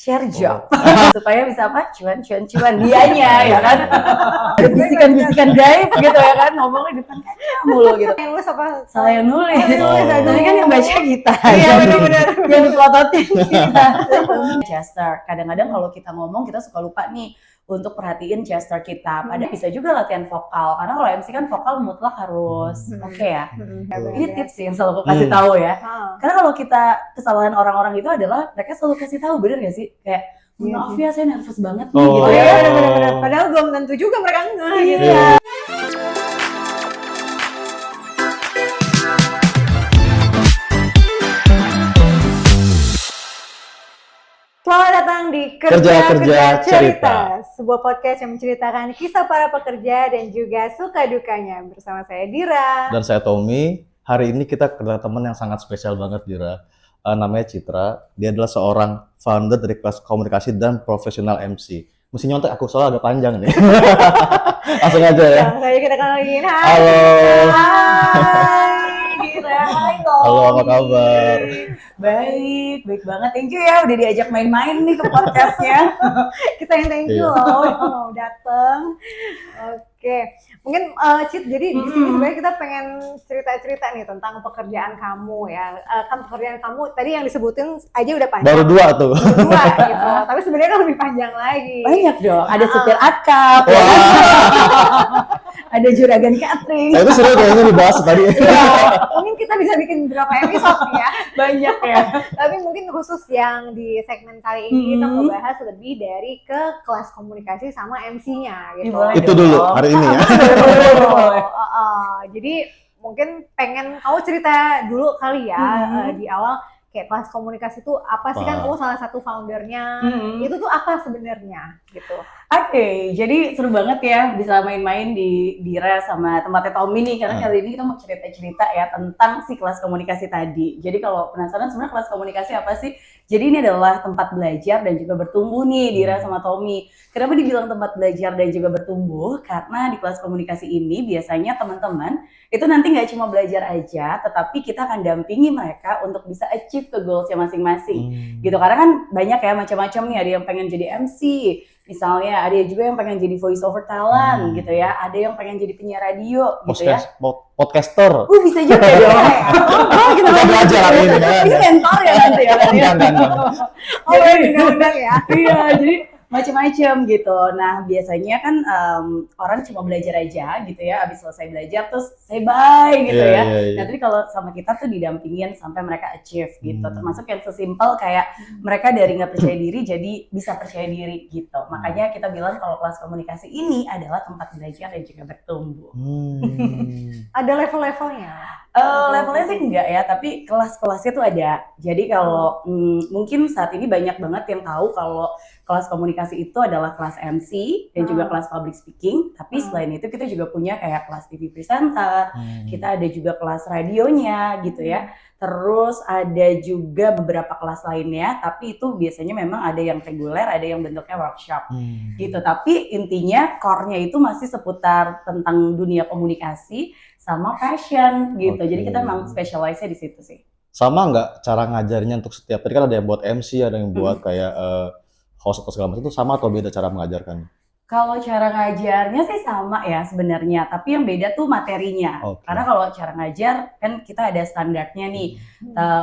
share job supaya bisa apa? Cuan dianya ya kan. Ada bisikan gaib gitu ya kan, ngomongnya di depan kaca mulu gitu. Yang nulis apa? Salah yang nulis. Tapi kan yang baca kita. Iya benar-benar. Yang diplototin kita. Gesture. Kadang-kadang kalau kita ngomong kita suka lupa nih untuk perhatiin gesture kita. Padahal bisa juga latihan vokal. Karena kalau MC kan vokal mutlak harus oke ya. Ini tips sih yang selalu aku kasih tahu ya. Karena kalau kita kesalahan orang-orang itu adalah mereka selalu kasih tahu, bener gak sih? Kayak maaf ya saya nervous banget nih gitu ya. Benar-benar. Padahal belum tentu juga mereka enggak gitu. Selamat datang di Kerja Cerita, sebuah podcast yang menceritakan kisah para pekerja dan juga suka dukanya. Bersama saya Dira. Dan saya Tommy. Hari ini kita kedatangan teman yang sangat spesial banget, Dira. Namanya Citra. Dia adalah seorang founder dari kelas komunikasi dan profesional MC. Mesti nyontek aku soalnya agak panjang nih. Langsung aja ya. Langsung aja kita kenalin. Halo. Hai Dira. Hai Tommy. Halo, apa kabar? Baik banget. Thank you ya udah diajak main-main nih ke podcastnya. Kita yang thank you loh yang mau datang. Oke, mungkin Cit, jadi di sini sebenarnya kita pengen cerita-cerita nih tentang pekerjaan kamu ya. Kan pekerjaan kamu tadi yang disebutin aja udah panjang. Baru dua tuh. Dua gitu. Tapi sebenarnya kan lebih panjang lagi. Banyak dong. Ada supir akap. Ada juragan catering. Itu seru kayaknya dibahas tadi. Mungkin kita bisa bikin berapa episode nih ya. Banyak ya. Tapi mungkin khusus yang di segmen kali ini kita mau bahas lebih dari ke kelas komunikasi sama MC-nya gitu. Itu dulu hari ini ya. Jadi mungkin pengen kamu cerita dulu kali ya di awal kayak kelas komunikasi itu apa sih, kan kamu salah satu foundernya. Itu tuh apa sebenarnya gitu. Oke, jadi seru banget ya bisa main-main di Dira sama tempatnya Tommy nih, karena kali ini kita mau cerita-cerita ya tentang si kelas komunikasi tadi. Jadi kalau penasaran sebenarnya kelas komunikasi apa sih? Jadi ini adalah tempat belajar dan juga bertumbuh nih Dira sama Tommy. Kenapa dibilang tempat belajar dan juga bertumbuh? Karena di kelas komunikasi ini biasanya teman-teman itu nanti nggak cuma belajar aja, tetapi kita akan dampingi mereka untuk bisa achieve ke goals-nya masing-masing. Gitu, karena kan banyak ya macam-macam nih, ada yang pengen jadi MC, misalnya ada juga yang pengen jadi voice over talent gitu ya, ada yang pengen jadi penyiar radio gitu ya. Podcaster. Bisa juga dong. Kita belajar hari ini kan. Ini mentor ya nanti ya. Benar-benar ya. Iya, jadi macam-macam gitu. Nah biasanya kan orang cuma belajar aja gitu ya, abis selesai belajar terus say bye gitu ya. Nah tapi kalau sama kita tuh didampingin sampai mereka achieve gitu. Termasuk yang sesimpel kayak mereka dari nggak percaya diri jadi bisa percaya diri gitu. Makanya kita bilang kalau kelas komunikasi ini adalah tempat belajar dan juga bertumbuh. Ada level-levelnya? Levelnya sih enggak ya, tapi kelas-kelasnya tuh ada. Jadi kalau mungkin saat ini banyak banget yang tahu kalau kelas komunikasi itu adalah kelas MC dan juga kelas public speaking. Tapi selain itu kita juga punya kayak kelas TV presenter, kita ada juga kelas radionya gitu ya. Terus ada juga beberapa kelas lainnya, tapi itu biasanya memang ada yang reguler, ada yang bentuknya workshop gitu. Tapi intinya core-nya itu masih seputar tentang dunia komunikasi sama passion gitu. Jadi kita memang specialize-nya di situ sih. Sama nggak cara ngajarnya untuk setiap, tadi kan ada yang buat MC, ada yang buat kayak host atau segala macam, itu sama atau beda cara mengajarkan? Kalau cara ngajarnya sih sama ya sebenarnya, tapi yang beda tuh materinya. Karena kalau cara ngajar kan kita ada standarnya nih,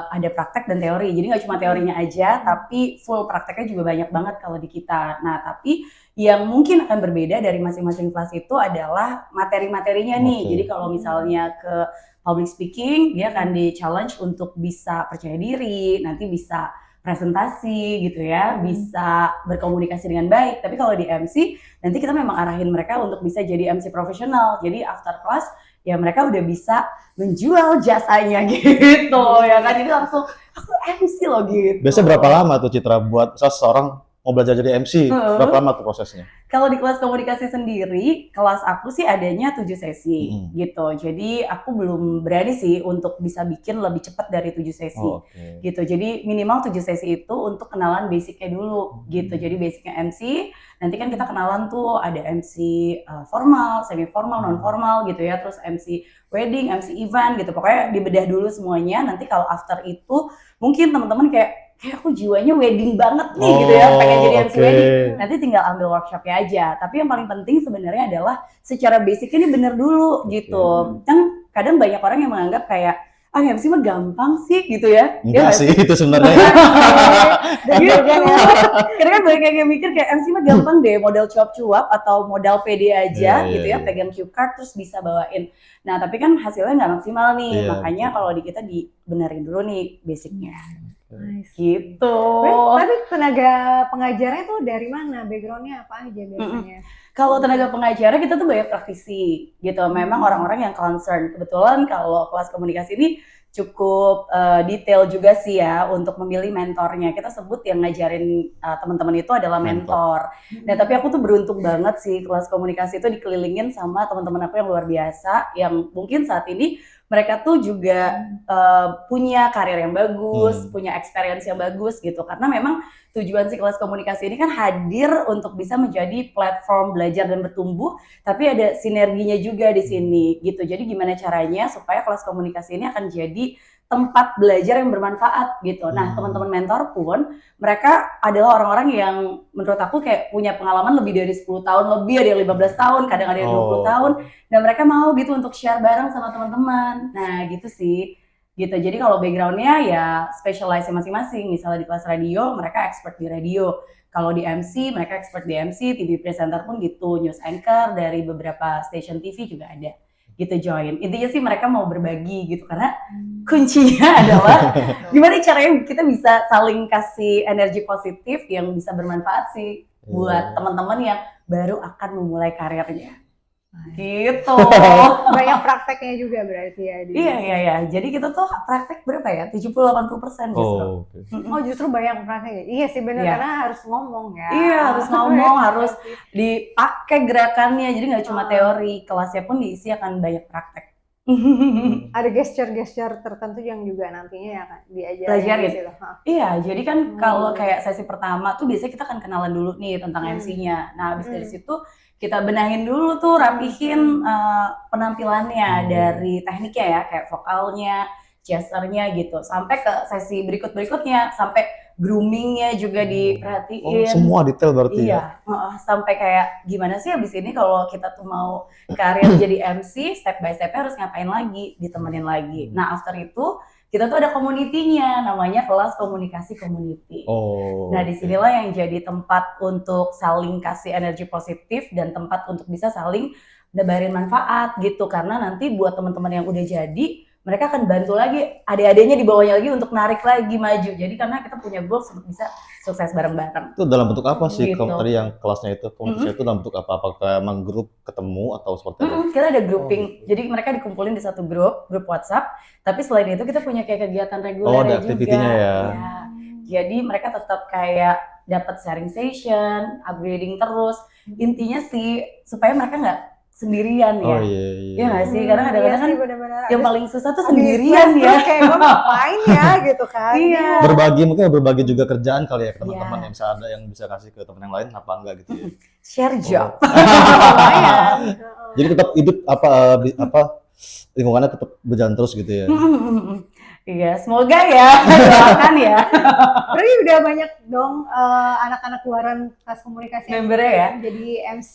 ada praktek dan teori. Jadi nggak cuma teorinya aja, tapi full prakteknya juga banyak banget kalau di kita. Nah tapi yang mungkin akan berbeda dari masing-masing kelas itu adalah materi-materinya nih. Jadi kalau misalnya ke public speaking, dia akan di-challenge untuk bisa percaya diri, nanti bisa presentasi gitu ya, bisa berkomunikasi dengan baik. Tapi kalau di MC, nanti kita memang arahin mereka untuk bisa jadi MC profesional. Jadi after class, ya mereka udah bisa menjual jasanya gitu ya kan. Jadi langsung, aku MC loh gitu. Biasanya berapa lama tuh Citra buat seseorang mau belajar jadi MC? Berapa lama tuh prosesnya? Kalau di kelas komunikasi sendiri, kelas aku sih adanya 7 sesi gitu. Jadi aku belum berani sih untuk bisa bikin lebih cepat dari 7 sesi gitu. Jadi minimal 7 sesi itu untuk kenalan basicnya dulu gitu. Jadi basicnya MC, nanti kan kita kenalan tuh ada MC formal, semi formal, non formal gitu ya. Terus MC wedding, MC event gitu. Pokoknya dibedah dulu semuanya. Nanti kalau after itu mungkin teman-teman kayak kayak aku jiwanya wedding banget nih gitu ya, pengen jadi MC wedding. Nanti tinggal ambil workshopnya aja. Tapi yang paling penting sebenarnya adalah secara basicnya ini bener dulu gitu. Kan kadang banyak orang yang menganggap kayak MC mah gampang sih gitu ya. Enggak sih itu sebenarnya. Karena kan banyak yang mikir kayak MC mah gampang deh, modal cuap-cuap atau modal pede aja gitu ya, pegang cue card terus bisa bawain. Nah tapi kan hasilnya nggak maksimal nih, makanya kalau di kita dibenerin dulu nih basicnya. Gitu. Tapi tenaga pengajarnya tuh dari mana? Backgroundnya apa aja biasanya? Kalau tenaga pengajar kita tuh banyak praktisi gitu. Memang orang-orang yang concern. Kebetulan kalau kelas komunikasi ini cukup detail juga sih ya untuk memilih mentornya. Kita sebut yang ngajarin teman-teman itu adalah mentor. Nah, tapi aku tuh beruntung banget sih kelas komunikasi itu dikelilingin sama teman-teman aku yang luar biasa yang mungkin saat ini mereka tuh juga punya karir yang bagus, punya experience yang bagus gitu. Karena memang tujuan si kelas komunikasi ini kan hadir untuk bisa menjadi platform belajar dan bertumbuh, tapi ada sinerginya juga di sini gitu. Jadi gimana caranya supaya kelas komunikasi ini akan jadi tempat belajar yang bermanfaat gitu. Nah, teman-teman mentor pun mereka adalah orang-orang yang menurut aku kayak punya pengalaman lebih dari 10 tahun, lebih ada yang 15 tahun, kadang ada yang 20 tahun, dan mereka mau gitu untuk share bareng sama teman-teman. Nah, gitu sih. Gitu. Jadi kalau background-nya ya specialize masing-masing. Misalnya di kelas radio, mereka expert di radio. Kalau di MC, mereka expert di MC, TV presenter pun gitu, news anchor dari beberapa station TV juga ada. Gitu join. Intinya sih mereka mau berbagi gitu karena kuncinya adalah gimana caranya kita bisa saling kasih energi positif yang bisa bermanfaat sih buat teman-teman yang baru akan memulai karirnya. Gitu. Banyak prakteknya juga berarti ya. Iya. Jadi kita tuh praktek berapa ya? 70-80% justru. Oh justru banyak prakteknya. Iya sih benar karena harus ngomong ya. Iya harus ngomong, harus dipakai gerakannya. Jadi nggak cuma teori, kelasnya pun diisi akan banyak praktek. Ada gesture-gesture tertentu yang juga nantinya ya kan diajarin. Iya, jadi kan kalau kayak sesi pertama tuh biasanya kita akan kenalan dulu nih tentang MC-nya. Nah, habis dari situ kita benahin dulu tuh, rapihin penampilannya dari tekniknya ya, kayak vokalnya, gesturnya gitu. Sampai ke sesi berikut-berikutnya, sampai groomingnya juga diperhatiin. Semua detail berarti ya? Iya, sampai kayak gimana sih abis ini kalau kita tuh mau karir jadi MC, step by step-nya harus ngapain lagi, ditemenin lagi. Nah after itu, kita tuh ada community-nya, namanya kelas komunikasi community. Nah disinilah yang jadi tempat untuk saling kasih energi positif dan tempat untuk bisa saling nebarin manfaat gitu. Karena nanti buat teman-teman yang udah jadi, mereka akan bantu lagi adik-adiknya di bawahnya lagi untuk narik lagi maju. Jadi karena kita punya goals untuk bisa sukses bareng-bareng. Itu dalam bentuk apa sih tadi yang kelasnya itu? Komunitasnya itu dalam bentuk apa? Apakah emang grup ketemu atau seperti apa? Kita ada grouping. Jadi mereka dikumpulin di satu grup WhatsApp. Tapi selain itu kita punya kayak kegiatan reguler ada aktivitinya juga. Ya. Jadi mereka tetap kayak dapat sharing session, upgrading terus. Intinya sih supaya mereka nggak sendirian ya. Iya nggak sih? Karena kadang-kadang kan yang paling susah tuh sendirian ya. Kayak gue ngapain ya gitu kan. Iya. Berbagi juga kerjaan kali ya ke teman-teman yang bisa ada yang bisa kasih ke teman yang lain apa enggak gitu ya. Share job. Jadi tetap hidup lingkungannya tetap berjalan terus gitu ya. Iya, semoga ya, doakan ya. Berarti udah banyak dong anak-anak luaran kelas komunikasi membernya ya. Jadi MC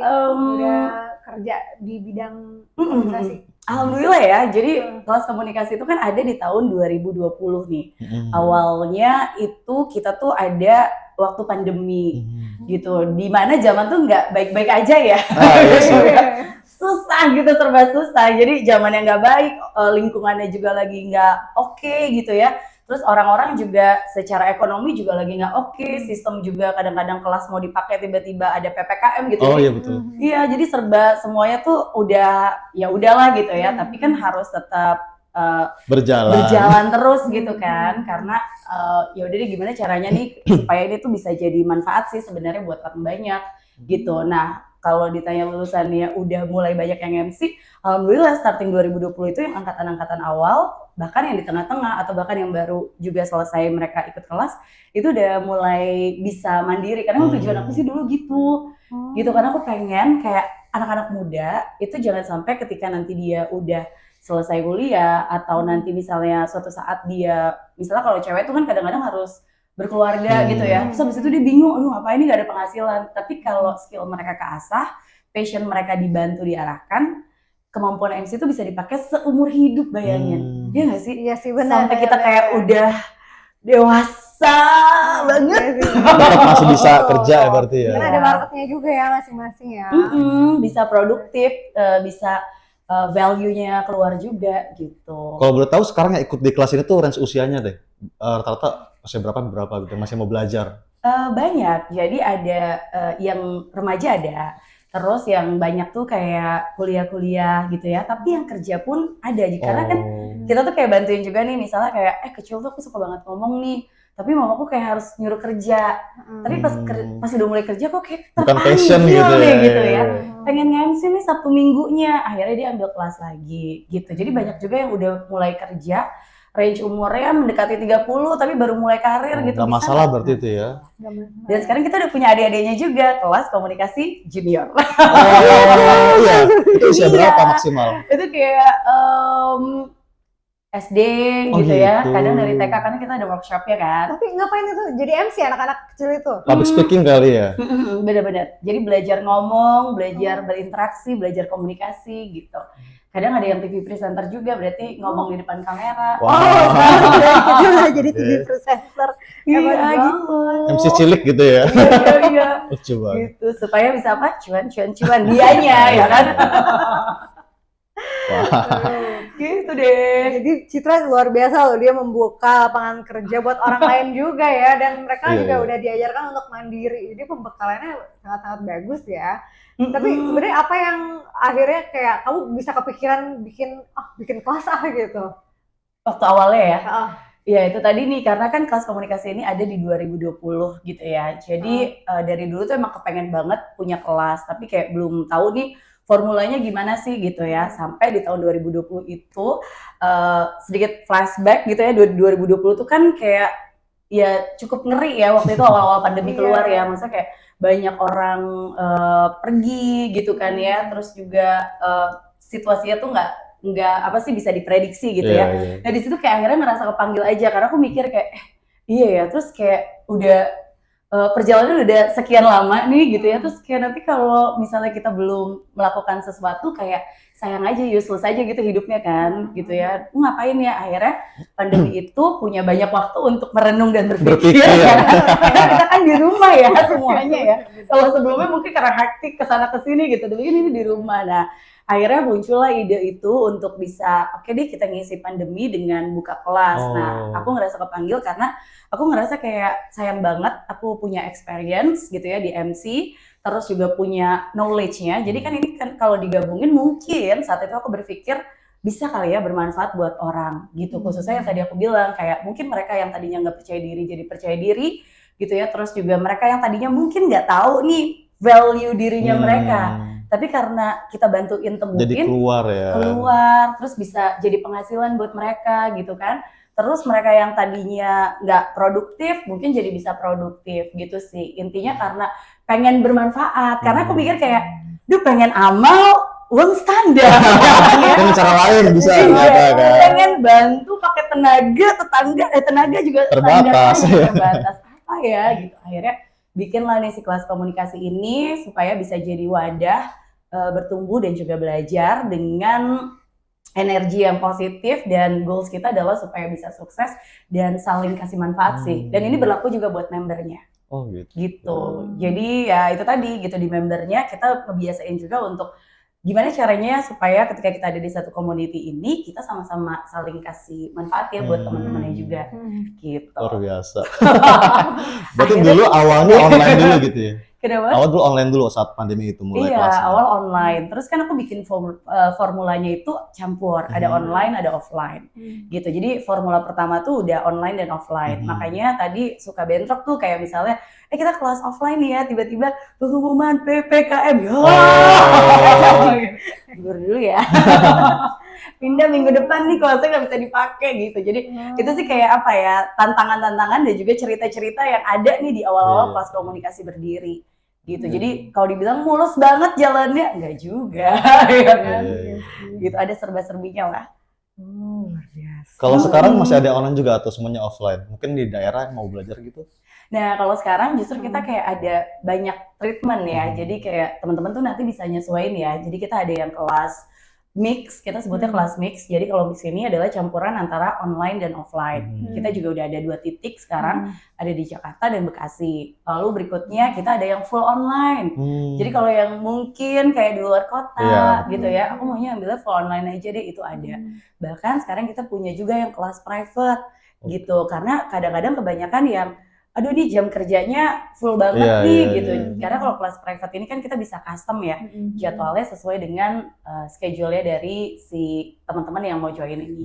udah kerja di bidang komunikasi. Alhamdulillah ya, jadi kelas komunikasi itu kan ada di tahun 2020 nih. Awalnya itu kita tuh ada waktu pandemi gitu, di mana zaman tuh nggak baik-baik aja ya. Susah gitu, serba susah. Jadi zaman yang nggak baik, lingkungannya juga lagi nggak oke gitu ya. Terus orang-orang juga secara ekonomi juga lagi nggak oke. Sistem juga kadang-kadang kelas mau dipakai tiba-tiba ada PPKM gitu. Iya betul. Iya, jadi serba semuanya tuh udah ya udahlah gitu ya. Tapi kan harus tetap berjalan terus gitu kan. Karena ya udah deh gimana caranya nih supaya ini tuh bisa jadi manfaat sih sebenarnya buat orang banyak gitu. Nah kalau ditanya lulusannya udah mulai banyak yang MC, alhamdulillah starting 2020 itu yang angkatan-angkatan awal, bahkan yang di tengah-tengah atau bahkan yang baru juga selesai mereka ikut kelas, itu udah mulai bisa mandiri. Karena tujuan aku sih dulu gitu karena aku pengen kayak anak-anak muda itu jangan sampai ketika nanti dia udah selesai kuliah atau nanti misalnya suatu saat dia, misalnya kalau cewek itu kan kadang-kadang harus berkeluarga gitu ya. Terus habis itu dia bingung, aduh ngapain ini gak ada penghasilan. Tapi kalau skill mereka keasah, passion mereka dibantu diarahkan, kemampuan MC itu bisa dipakai seumur hidup, bayangin. Iya gak sih? Iya sih, benar. Sampai kita kayak udah dewasa banget. Masih bisa kerja ya berarti ya. Karena ada marketnya juga ya masing-masing ya. Bisa produktif, bisa value-nya keluar juga gitu. Kalau boleh tahu sekarang yang ikut di kelas ini tuh range usianya deh, rata-rata usia berapa gitu, masih mau belajar? Banyak, jadi ada yang remaja ada, terus yang banyak tuh kayak kuliah-kuliah gitu ya, tapi yang kerja pun ada, karena kan kita tuh kayak bantuin juga nih, misalnya kayak kecil tuh aku suka banget ngomong nih, tapi mamaku kayak harus nyuruh kerja, tapi pas udah mulai kerja kok kayak bukan passion gitu nih, ya, gitu ya. Pengen nge-MC nih Sabtu Minggunya, akhirnya dia ambil kelas lagi gitu. Jadi banyak juga yang udah mulai kerja, range umurnya mendekati 30 tapi baru mulai karir gitu. Gak masalah berarti itu ya. Dan sekarang kita udah punya adik-adiknya juga, kelas komunikasi junior. Oh iya, itu usia berapa maksimal? Itu kayak SD gitu ya, gitu. kadang dari TK karena kita ada workshopnya kan. Tapi ngapain itu jadi MC anak-anak kecil itu? Public speaking kali ya? Bener-bener, jadi belajar ngomong, belajar berinteraksi, belajar komunikasi gitu. Kadang ada yang TV presenter juga, berarti ngomong di depan kamera. Wow. Jadi TV presenter. Iya gitu. MC cilik gitu ya? Iya. Lucu banget. Gitu, supaya bisa apa? Cuan dianya ya kan? Gitu deh. Jadi Citra luar biasa loh, dia membuka lapangan kerja buat orang lain juga ya, dan mereka juga udah diajarkan untuk mandiri. Jadi pembekalannya sangat-sangat bagus ya. Tapi sebenarnya apa yang akhirnya kayak kamu bisa kepikiran bikin kelas gitu? Waktu awalnya ya? Ya itu tadi nih, karena kan kelas komunikasi ini ada di 2020 gitu ya. Jadi dari dulu tuh emang kepengen banget punya kelas, tapi kayak belum tahu nih formulanya gimana sih gitu ya. Sampai di tahun 2020 itu sedikit flashback gitu ya, 2020 tuh kan kayak ya cukup ngeri ya waktu itu awal-awal pandemi keluar ya. Maksudnya kayak banyak orang pergi gitu kan ya, terus juga situasinya tuh nggak apa sih bisa diprediksi gitu ya. Nah di situ kayak akhirnya ngerasa kepanggil aja, karena aku mikir kayak iya ya, terus kayak udah perjalanan udah sekian lama nih gitu ya, terus kayak nanti kalau misalnya kita belum melakukan sesuatu kayak sayang aja, useless aja gitu hidupnya kan gitu ya. Ngapain ya, akhirnya pandemi itu punya banyak waktu untuk merenung dan berpikir ya. Karena kita kan di rumah ya semuanya ya. Kalau sebelumnya mungkin karena hektik kesana kesini gitu, tapi ini di rumah. Nah akhirnya muncullah ide itu untuk bisa oke deh kita ngisi pandemi dengan buka kelas. Nah aku ngerasa kepanggil karena aku ngerasa kayak sayang banget aku punya experience gitu ya di MC, terus juga punya knowledge-nya. Jadi kan ini kan kalau digabungin mungkin saat itu aku berpikir bisa kali ya bermanfaat buat orang gitu. Khususnya yang tadi aku bilang kayak mungkin mereka yang tadinya nggak percaya diri jadi percaya diri gitu ya. Terus juga mereka yang tadinya mungkin nggak tahu nih value dirinya mereka. Tapi karena kita bantuin temuin, jadi keluar, terus bisa jadi penghasilan buat mereka gitu kan. Terus mereka yang tadinya nggak produktif, mungkin jadi bisa produktif gitu sih. Intinya karena pengen bermanfaat. Karena aku pikir kayak, pengen amal, uang standar. Kan cara lain bisa. Pengen bantu pakai tenaga juga terbatas. Terbatas apa ya gitu. Akhirnya bikinlah nih si kelas komunikasi ini supaya bisa jadi wadah bertumbuh dan juga belajar dengan energi yang positif, dan goals kita adalah supaya bisa sukses dan saling kasih manfaat sih. Dan ini berlaku juga buat membernya. Oh gitu. Gitu. Jadi ya itu tadi gitu, di membernya kita ngebiasain juga untuk gimana caranya supaya ketika kita ada di satu community ini kita sama-sama saling kasih manfaat ya buat teman-temannya juga. Gitu. Luar biasa. Berarti dulu awalnya online dulu gitu ya? Kenapa? Awal dulu online dulu saat pandemi itu mulai kelasnya. Iya, awal online. Terus kan aku bikin formulanya itu campur, ada online, ada offline. Gitu. Jadi formula pertama tuh udah online dan offline. Makanya tadi suka bentrok tuh kayak misalnya, kita kelas offline nih ya, tiba-tiba pengumuman PPKM. Libur dulu ya. Pindah minggu depan nih kelasnya nggak bisa dipakai gitu. Jadi itu sih kayak apa ya, tantangan-tantangan dan juga cerita-cerita yang ada nih di awal-awal kelas komunikasi berdiri. Gitu. Jadi kalau dibilang mulus banget jalannya, enggak juga, ya kan? Gitu, ada serba-serbinya lah. Luar biasa. Kalau sekarang masih ada online juga atau semuanya offline? Mungkin di daerah yang mau belajar gitu? Nah, kalau sekarang justru kita kayak ada banyak treatment ya. Jadi kayak teman-teman tuh nanti bisa nyesuaiin ya. Jadi kita ada yang kelas mix, kita sebutnya kelas mix. Jadi kalau mix ini adalah campuran antara online dan offline. Kita juga udah ada 2 titik sekarang, ada di Jakarta dan Bekasi. Lalu berikutnya kita ada yang full online. Jadi kalau yang mungkin kayak di luar kota gitu ya, aku maunya ambilnya full online aja deh, itu ada. Bahkan sekarang kita punya juga yang kelas private gitu. Karena kadang-kadang kebanyakan yang aduh nih jam kerjanya full banget gitu. Karena kalau kelas private ini kan kita bisa custom ya jadwalnya sesuai dengan schedule-nya dari si teman-teman yang mau join ini.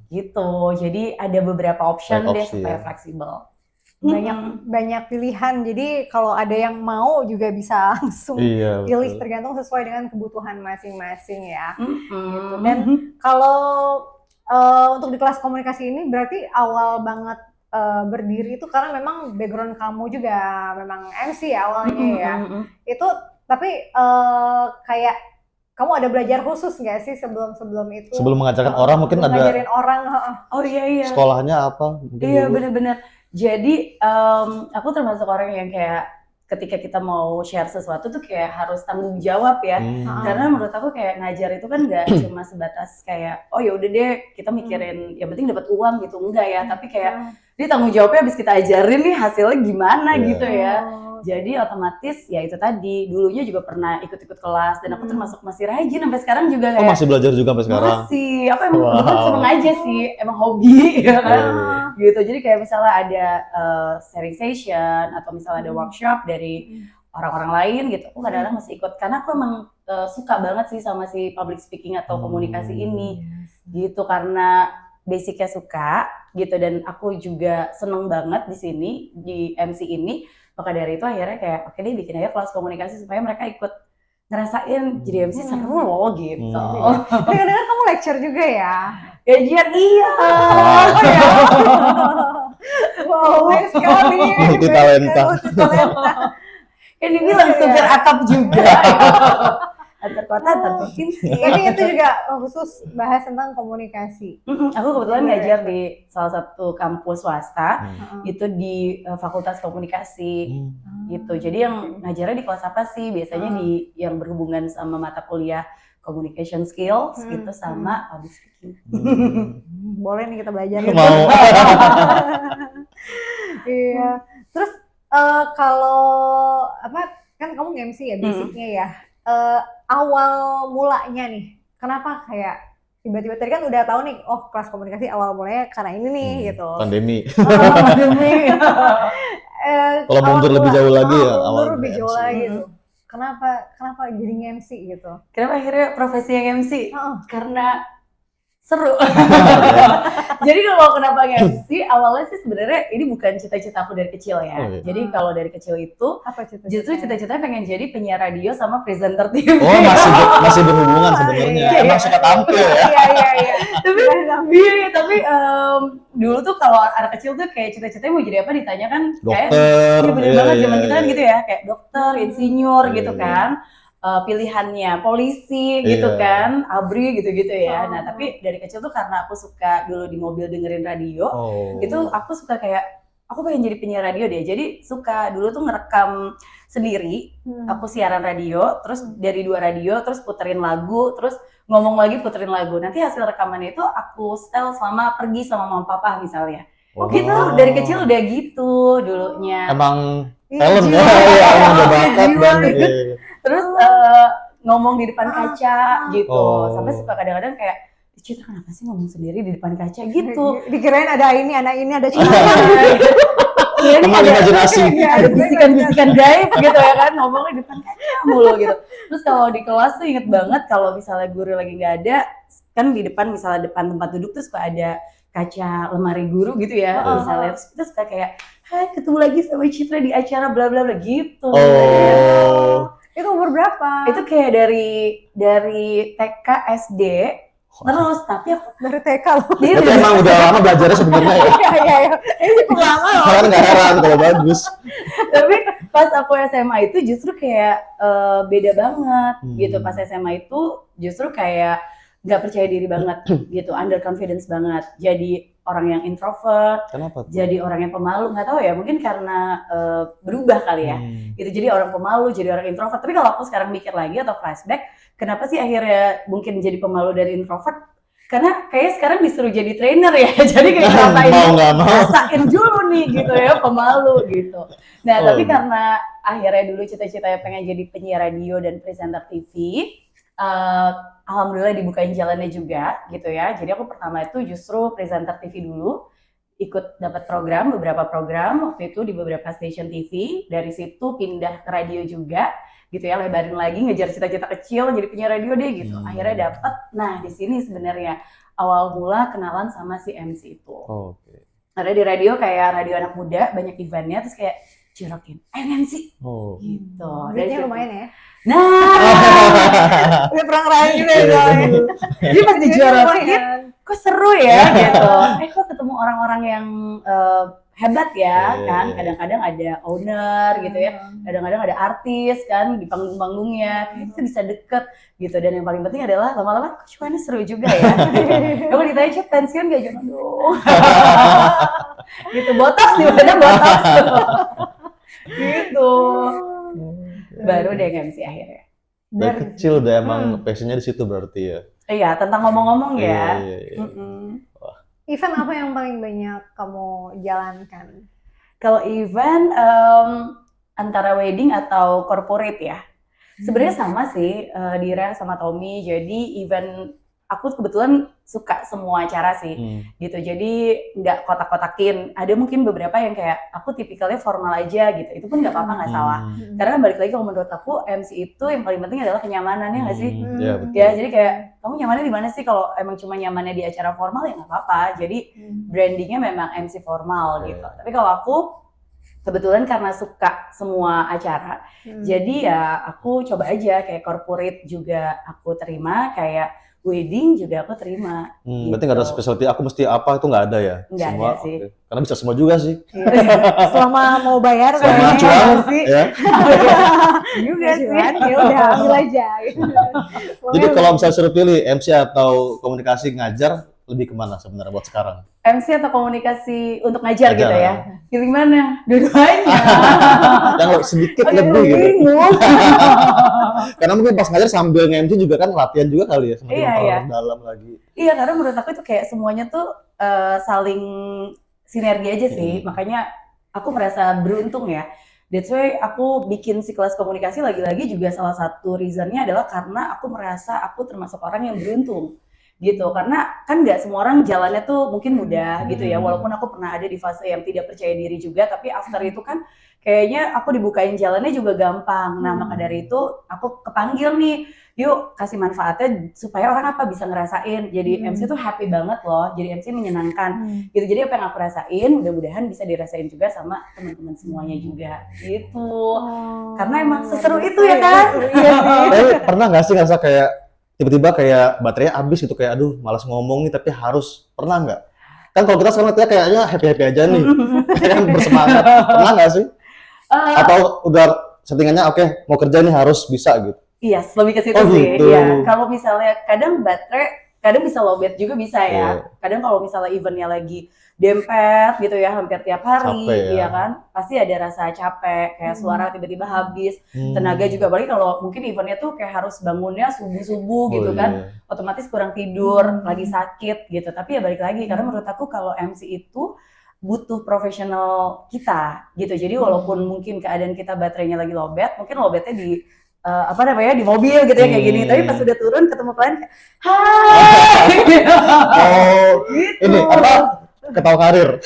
Gitu. Jadi ada beberapa option deh supaya fleksibel. Banyak pilihan. Jadi kalau ada yang mau juga bisa langsung pilih tergantung sesuai dengan kebutuhan masing-masing ya. Gitu. Dan kalau untuk di kelas komunikasi ini berarti awal banget berdiri itu karena memang background kamu juga memang MC ya awalnya ya. Itu tapi kayak kamu ada belajar khusus nggak sih sebelum itu? Sebelum mengajarkan orang mungkin ada ngajarin orang. Oh iya. Sekolahnya apa? Iya benar-benar. Jadi aku termasuk orang yang kayak ketika kita mau share sesuatu tuh kayak harus tanggung jawab ya. Karena menurut aku kayak ngajar itu kan nggak cuma sebatas kayak oh ya udah deh kita mikirin yang penting dapat uang gitu, enggak ya, tapi kayak ini tanggung jawabnya habis kita ajarin nih hasilnya gimana gitu ya. Jadi otomatis ya itu tadi, dulunya juga pernah ikut-ikut kelas dan aku termasuk masih rajin sampai sekarang juga kayak masih belajar juga sampai sekarang? Masih, aku emang kebetulan seneng aja sih, emang hobi ya kan gitu. Jadi kayak misalnya ada sharing session atau misalnya ada workshop dari orang-orang lain gitu, aku kadang-kadang masih ikut karena aku emang suka banget sih sama si public speaking atau komunikasi ini gitu, karena basicnya suka gitu dan aku juga seneng banget di sini di MC ini. Maka dari itu akhirnya kayak oke deh bikin aja kelas komunikasi supaya mereka ikut ngerasain jadi MC seru loh gitu. Kadang-kadang kamu lecture juga ya? Gajian iya. Wow, baik sekali. Multi-talenta. Ini bilang supir akap juga. Antar kota, antar provinsi. Tapi itu juga khusus bahas tentang komunikasi. Aku kebetulan ngajar di salah satu kampus swasta, itu di Fakultas Komunikasi gitu. Jadi yang ngajarnya di kelas apa sih? Biasanya di yang berhubungan sama mata kuliah communication skills gitu sama public speaking. Boleh nih kita belajar. Mau. Iya. Terus kalau apa kan kamu MC ya basicnya ya. Awal mulanya nih, kenapa kayak tiba-tiba tadi kan udah tahu nih, oh kelas komunikasi awal mulanya karena ini nih gitu. Pandemi. Kalau mundur lebih jauh lagi ya awal lebih jauh lagi gitu. Kenapa jadi MC gitu? Kenapa akhirnya profesi yang MC? Karena seru. Jadi kalau kenapa MC, awalnya sih sebenarnya ini bukan cita-cita aku dari kecil ya. Jadi kalau dari kecil itu apa cita-cita? Justru cita-citanya pengen jadi penyiar radio sama presenter TV. Oh, masih berhubungan sebenarnya. Emang suka tampil ya. Iya. tapi dulu tuh kalau anak kecil tuh kayak cita-citanya mau jadi apa ditanya kan kayak dokter. Bener banget zaman kita kan gitu ya, kayak dokter, insinyur gitu kan. Pilihannya polisi gitu kan, ABRI gitu-gitu ya. Nah tapi dari kecil tuh karena aku suka dulu di mobil dengerin radio, itu aku suka kayak aku pengen jadi penyiar radio deh. Jadi suka dulu tuh ngerekam sendiri, aku siaran radio, terus dari 2 radio, terus puterin lagu, terus ngomong lagi puterin lagu. Nanti hasil rekamannya itu aku setel selama pergi sama mama papa misalnya. Gitu, dari kecil udah gitu dulunya. Emang talent ya, emang udah bakat banget. Terus ngomong di depan kaca gitu, sampai suka kadang-kadang kayak Citra kenapa sih ngomong sendiri di depan kaca gitu? Dikirain ada ini, ada Citra. Teman imajinasi. Ada bisikan-bisikan gaib gitu ya kan, ngomong di depan kaca mulu gitu. Terus kalau di kelas tuh inget banget kalau misalnya guru lagi nggak ada, kan di depan misalnya depan tempat duduk tuh suka ada kaca lemari guru gitu ya, misalnya terus kita suka kayak, hai ketemu lagi sama Citra di acara bla bla bla gitu. Itu umur berapa? Itu kayak dari TK SD terus, tapi aku dari TK loh. Tapi emang udah lama belajarnya sebenarnya ya. Iya. Ini cukup lama loh. Kan nggak heran kalau bagus. Tapi pas aku SMA itu justru kayak beda banget gitu. Pas SMA itu justru kayak nggak percaya diri banget gitu, under confidence banget. Jadi orang yang introvert, Kenapa tuh? jadi orang yang pemalu, nggak tahu ya, mungkin karena berubah kali ya. Gitu, jadi orang pemalu, jadi orang introvert. Tapi kalau aku sekarang mikir lagi atau flashback, kenapa sih akhirnya mungkin jadi pemalu dari introvert? Karena kayak sekarang disuruh jadi trainer ya, jadi kayak rasain dulu nih gitu ya, pemalu gitu. Nah tapi karena akhirnya dulu cita-citanya pengen jadi penyiar radio dan presenter TV, alhamdulillah dibukain jalannya juga gitu ya. Jadi aku pertama itu justru presenter TV dulu, ikut dapat beberapa program waktu itu di beberapa stasiun TV. Dari situ pindah ke radio juga gitu ya, lebarin lagi, ngejar cita-cita kecil jadi penyiar radio deh gitu. Akhirnya dapet. Nah di sini sebenarnya awal mula kenalan sama si MC itu. Ada di radio kayak radio anak muda, banyak eventnya, terus kayak jorokin, MC gitu. Duitnya lumayan ya? Nah, udah pernah ngerayain juga ya. Jadi pas dijorokin, kok seru ya gitu. Kok ketemu orang-orang yang hebat ya kan. Kadang-kadang ada owner gitu ya, kadang-kadang ada artis kan di panggung-panggungnya, kayak itu bisa deket gitu. Dan yang paling penting adalah lama-lama kok cuman seru juga ya. Kalau ditanya Cep pensiun gak, jangan dong. Gitu, botox di mana botox gitu. Baru deh MC akhirnya. Dari kecil udah emang passionnya di situ berarti ya. Iya, tentang ngomong-ngomong ya. Event apa yang paling banyak kamu jalankan? Kalau event antara wedding atau corporate ya. Sebenarnya sama sih, Dira sama Tommy. Jadi event aku kebetulan suka semua acara sih, gitu. Jadi nggak kotak-kotakin. Ada mungkin beberapa yang kayak aku tipikalnya formal aja gitu. Itu pun nggak apa-apa, nggak salah. Karena balik lagi kalau menurut aku MC itu yang paling penting adalah kenyamanannya nggak sih? Ya, jadi kayak kamu nyamannya di mana sih? Kalau emang cuma nyamannya di acara formal ya nggak apa-apa. Jadi brandingnya memang MC formal gitu. Tapi kalau aku kebetulan karena suka semua acara, jadi ya aku coba aja kayak corporate juga aku terima, kayak wedding juga aku terima. Gitu. Berarti nggak ada specialty, aku mesti apa, itu nggak ada ya? Nggak semua, ada sih. Karena bisa semua juga sih. Selama mau bayar sama cuan sih. Ya. juga sih. Ya udah ambil aja. Jadi kalau misalnya suruh pilih MC atau komunikasi ngajar, lebih kemana sebenarnya buat sekarang? MC atau komunikasi untuk ngajar gitu ya? Gimana? Dua-duanya. Yang sedikit lebih gitu. Karena mungkin pas ngajar sambil nge-MC juga kan latihan juga kali ya, semakin dalam lagi. Iya, karena menurut aku itu kayak semuanya tuh saling sinergi aja sih. Makanya aku merasa beruntung ya. That's why aku bikin si kelas komunikasi lagi-lagi juga salah satu reasonnya adalah karena aku merasa aku termasuk orang yang beruntung. Gitu, karena kan nggak semua orang jalannya tuh mungkin mudah gitu ya, walaupun aku pernah ada di fase yang tidak percaya diri juga, tapi after itu kan kayaknya aku dibukain jalannya juga gampang. Nah maka dari itu aku kepanggil nih, yuk kasih manfaatnya supaya orang apa bisa ngerasain jadi MC tuh happy banget loh, jadi MC menyenangkan gitu. Jadi apa yang aku rasain mudah-mudahan bisa dirasain juga sama teman-teman semuanya juga gitu. Karena emang seseru itu ya kan. Tapi pernah nggak sih ngerasa kayak tiba-tiba kayak baterainya habis gitu, kayak aduh malas ngomong nih tapi harus, pernah nggak? Kan kalau kita sekarang kayaknya happy-happy aja nih, kan bersemangat, pernah nggak sih? Atau udah settingannya oke, mau kerja nih harus bisa gitu? Iya, lebih ke situ sih. Gitu. Ya. Kalau misalnya kadang baterai, kadang bisa lowbat juga bisa ya. Kadang kalau misalnya eventnya lagi dempet gitu ya, hampir tiap hari, ya kan, pasti ada rasa capek, kayak suara tiba-tiba habis, tenaga juga. Balik kalau mungkin eventnya tuh kayak harus bangunnya subuh-subuh gitu kan, otomatis kurang tidur, lagi sakit gitu. Tapi ya balik lagi, karena menurut aku kalau MC itu butuh profesional kita gitu. Jadi walaupun mungkin keadaan kita baterainya lagi lowbat, mungkin lowbatnya di di mobil gitu ya kayak gini, tapi pas udah turun ketemu klien kayak hai gitu. Ini apa, ketawa karir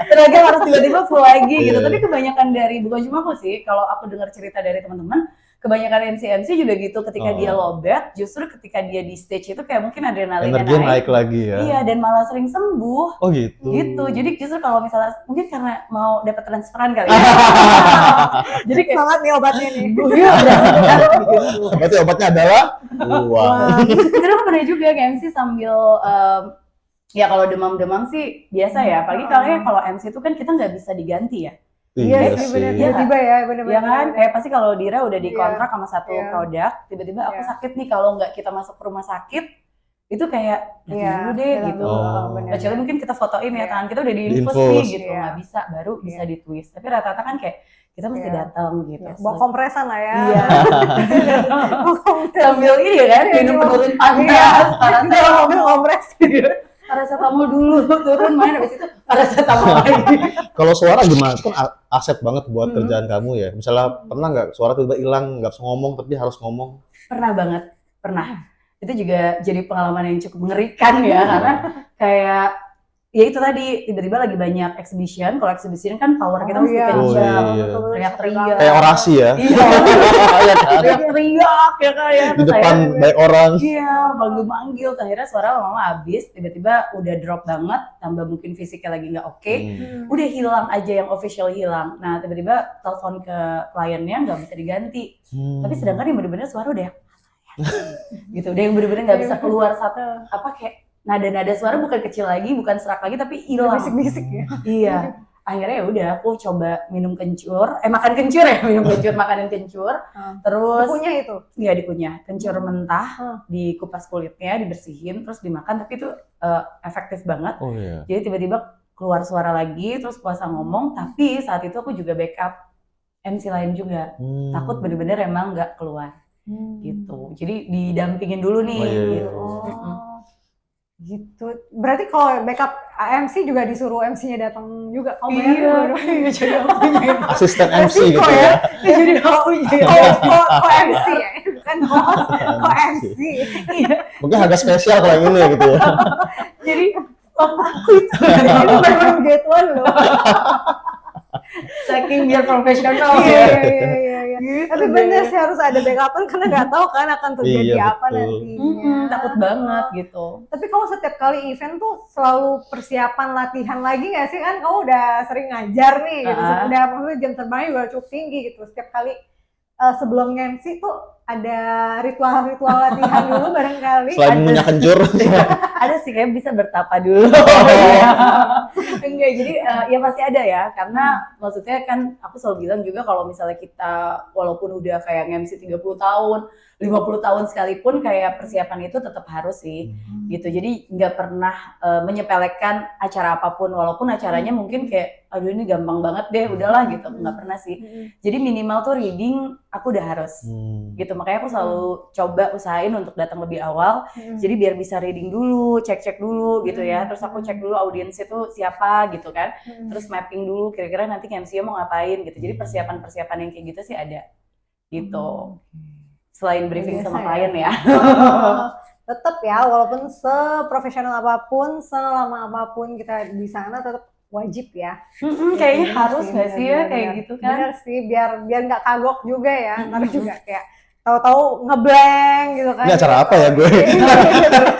tenaga harus tiba-tiba full lagi gitu. Tapi kebanyakan dari, bukan cuma aku sih, kalau aku dengar cerita dari teman-teman, kebanyakan MC juga gitu, ketika dia lowbat, justru ketika dia di stage itu kayak mungkin adrenalinnya naik lagi ya. Iya, dan malah sering sembuh. Oh gitu. Gitu. Jadi justru kalau misalnya mungkin karena mau dapat transferan kali ya. Jadi kayak semangat nih obatnya nih. Berarti obatnya adalah uang. Karena aku pernah juga MC sambil ya kalau demam-demam sih biasa ya. Apalagi kalau MC itu kan kita nggak bisa diganti ya. Iya sih benar, Iya. tiba-tiba ya benar-benar. Ya kan, kayak pasti kalau Dira udah Iya. dikontrak sama satu Iya. produk, tiba-tiba aku Iya. sakit nih, kalau nggak kita masuk ke rumah sakit, itu kayak datang Iya, dulu deh datang gitu. dulu, Oh. benar. Kecuali mungkin kita fotoin ya Iya. tangan kita udah diinfus Diinfus. nih gitu, Iya. nggak bisa, baru bisa Iya. ditwist. Tapi rata-rata kan kayak kita mesti Iya. datang gitu. Iya, bawa kompresan lah ya. Iya. Bawa kompresan. Sambil ini ya kan, Iya, minum iya. penurun Iya, panas, kita mobil kompres. paracetamol dulu, turun main, habis itu paracetamol lagi. Kalau suara gimana? Itu kan aset banget buat Hmm. kerjaan kamu ya. Misalnya pernah nggak suara tiba-tiba hilang, nggak bisa ngomong tapi harus ngomong? Pernah banget, pernah. Itu juga jadi pengalaman yang cukup mengerikan ya, karena kayak ya itu tadi tiba-tiba lagi banyak exhibition. Kalau exhibition kan power kita mesti iya. Oh, kencang, iya. teriak-teriak. Kayak orasi ya. Iya, Iya kan? teriak-teriak ya kayak. Di depan banyak orang. Iya, manggil-manggil. Akhirnya suara lama-lama habis, tiba-tiba udah drop banget, tambah mungkin fisiknya lagi nggak oke. Hmm. Udah hilang aja yang official hilang. Nah, tiba-tiba telepon ke kliennya nggak bisa diganti. Tapi sedangkan yang bener-bener suara udah gitu, udah yang bener-bener nggak bisa keluar satu apa kayak nada-nada suara bukan kecil lagi, bukan serak lagi, tapi hilang. Bisik-bisik ya. Iya. Akhirnya ya udah aku coba minum kencur, makan kencur ya, minum kencur, makanan kencur. Terus Punya itu. ya dikunyah, kencur mentah, Hmm. dikupas kulitnya, dibersihin, terus dimakan, tapi itu efektif banget. Oh iya. Jadi tiba-tiba keluar suara lagi, terus puasa ngomong, tapi saat itu aku juga backup MC lain juga. Takut bener-bener emang nggak keluar gitu. Jadi didampingin dulu nih Oh, iya, iya, gitu. iya. Gitu. Berarti kalau backup MC juga disuruh MC-nya datang juga. Kamu bayar Iya, dong. iya, jadi akunya. Asisten MC Resiko gitu ya. ya. Jadi akunya. Kok MC ya? Bukan host, kok MC. Iya, Mungkin agak spesial kalau yang ini ya gitu ya. jadi aku itu Ini baru get one loh. saking biar profesional Iya, ya. iya. Gitu Tapi deh. bener sih harus ada backupan karena nggak tahu kan akan terjadi Iya, apa betul. nantinya. Takut banget gitu. Tapi kamu setiap kali event tuh selalu persiapan latihan lagi nggak sih? Kan kamu udah sering ngajar nih, gitu. Udah maksudnya jam terbangnya juga cukup tinggi gitu. Setiap kali sebelum MC tuh ada ritual-ritual latihan dulu barangkali. Selain Ada. punya kencur. Ada sih, kayak bisa bertapa dulu. Enggak, jadi ya pasti ada ya, karena maksudnya kan aku selalu bilang juga kalau misalnya kita walaupun udah kayak MC 30 tahun, 50 tahun sekalipun kayak persiapan itu tetap harus sih gitu. Jadi nggak pernah menyepelekan acara apapun, walaupun acaranya mungkin kayak aduh ini gampang banget deh, udahlah gitu. Nggak pernah sih. Jadi minimal tuh reading aku udah harus gitu. Makanya aku selalu coba usahain untuk datang lebih awal. Jadi biar bisa reading dulu, cek-cek dulu gitu ya. Terus aku cek dulu audiensnya tuh siapa gitu kan. Terus mapping dulu kira-kira nanti MC-nya mau ngapain gitu. Jadi persiapan-persiapan yang kayak gitu sih ada gitu. Selain briefing Biasa sama ya. klien ya. Tetap ya, walaupun seprofesional apapun, selama apapun kita di sana tetap wajib ya. Kayaknya Bener harus nggak sih ya bener, kayak bener. gitu kan. Bener sih, biar nggak kagok juga ya. Ntar juga kayak tahu-tahu ngeblank gitu kan. Ini acara apa ya gue?